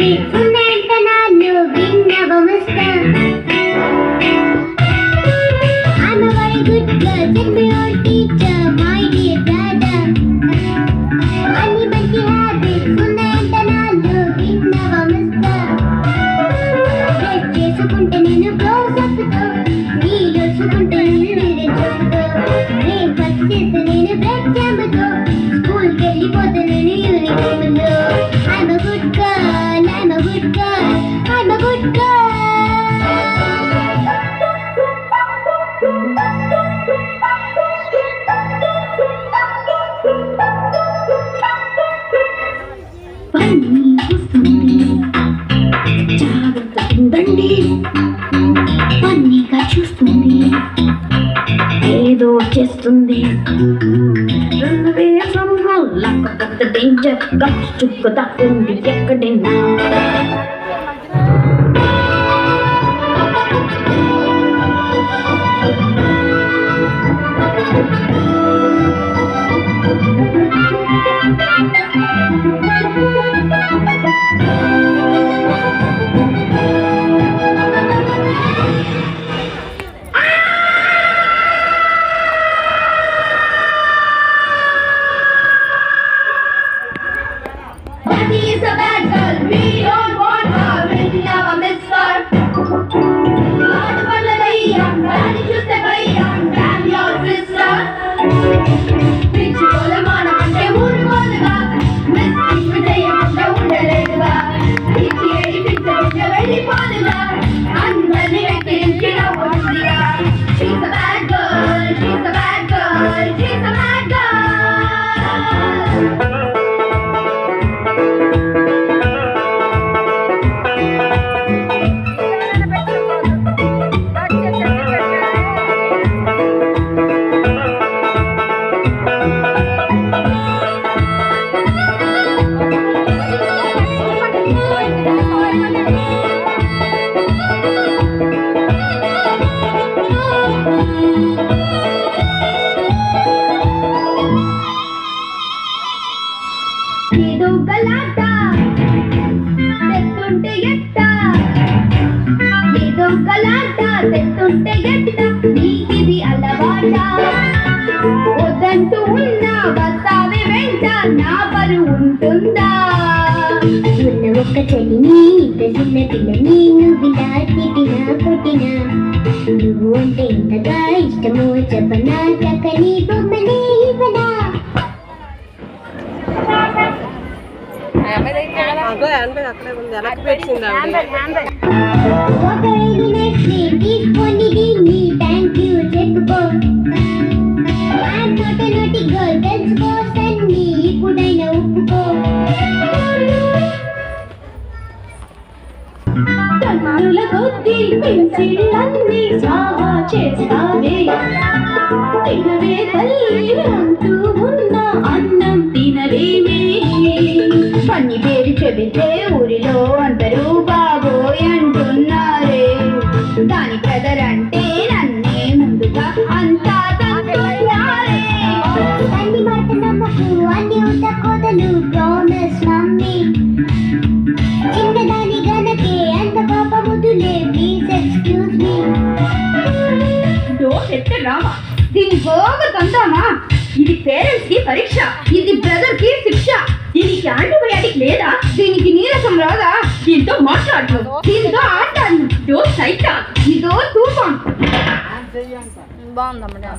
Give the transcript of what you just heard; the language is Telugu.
habits ఉన్నాయంట నాలో విన్నవ mister. I'm a very good girl, tell me your teacher, my dear brother. అన్ని మంచి habits ఉన్నాయంట నాలో విన్నవ మిస్టర్. బ్రష్ చేసుకుంటే నేను క్లోజ్ అప్తో, నీళ్ళు వచ్చుకుంటే నేను చెప్పుతో, బ్రేక్ఫాస్ట్ చేస్తే నేను బ్రెడ్ జామ్తో, స్కూల్కి వెళ్ళిపోతే నేను యూనిఫామ్లో. I'm a good girl, I'm a good girl, I'm a good girl. పన్నీ వస్తుంది, జాగ్రత్త ఉండండి. పన్నీగా చూస్తుంది, ఏదో చేస్తుంది. లేకపోతే డేంజర్ గా చుక్కుతా ఉంది ఎక్కడైనా. Bunny is a bad girl, we don't want her, we'll never miss her. Aadu valladayya, daddy chuste bhaiya, damn your sister. Pichi kolamana ante urkoduga, miss vidayamante undaleduga. Pichi edi pichunte vellipoduga, andarni vettirinchina undiga. She's a bad girl, she's a bad girl, she's a bad girl. ఏదో గలాట తెస్తుంటే ఎట్ట, ఏదో గలాట తెస్తుంటే ఎట్ట, నీకిది అలవాట. వద్దంటూ ఉన్నా వస్తావే వెంట, నా పరు ఉంటుందా. ఉన్న ఒక్క చెల్లిని ఇంత చిన్న పిల్లని నువ్విలా తిట్టినా కొట్టినా, నువ్వు అంటే ఇంతగా ఇష్టమో చెప్పనా, చక్కని బొమ్మనే ఇవ్వనా. తీసుకొని దీన్ని థ్యాంక్ యూ చెప్పుకో. నోటి గర్ల్ తెలుసుకో, సన్ని ఇప్పుడైనా ఒప్పుకో. తన్నుల కొద్ది పెన్సిళ్ళన్నీ సాహా చేస్తావే, తినవే తల్లి అంటూ ఉన్న అన్నం తినలేమే. పన్ని పేరు చెబితే ఊరిలో అందరూ బాబోయ్ అంటున్నారే, దాని కదరంటే నన్నే ముందుగా అంతా తంటున్నారే. అన్ని మాట నమ్మకు, అన్ని ఉంట కోదలు, ప్రామిస్ మమ్మీ. చిన్నదాని గనకే అంత పాప ముద్దులే, ప్లీజ్ ఎక్స్క్యూజ్ మీ. డోర్ ఎత్తే రామా, దీన్ని బాగా తందామా. ఇది పేరెంట్స్ కి పరీక్ష, ఇది బ్రదర్ కి శిక్ష. దీనికి యాంటీబయాటిక్ లేదా, దీనికి నీరసం రాదా, దీంతో మాట్లాడు, దీంతో ఆటాడు. ఇదో సైటా, ఇదో తూఫాన్. బాగుందమ్మా.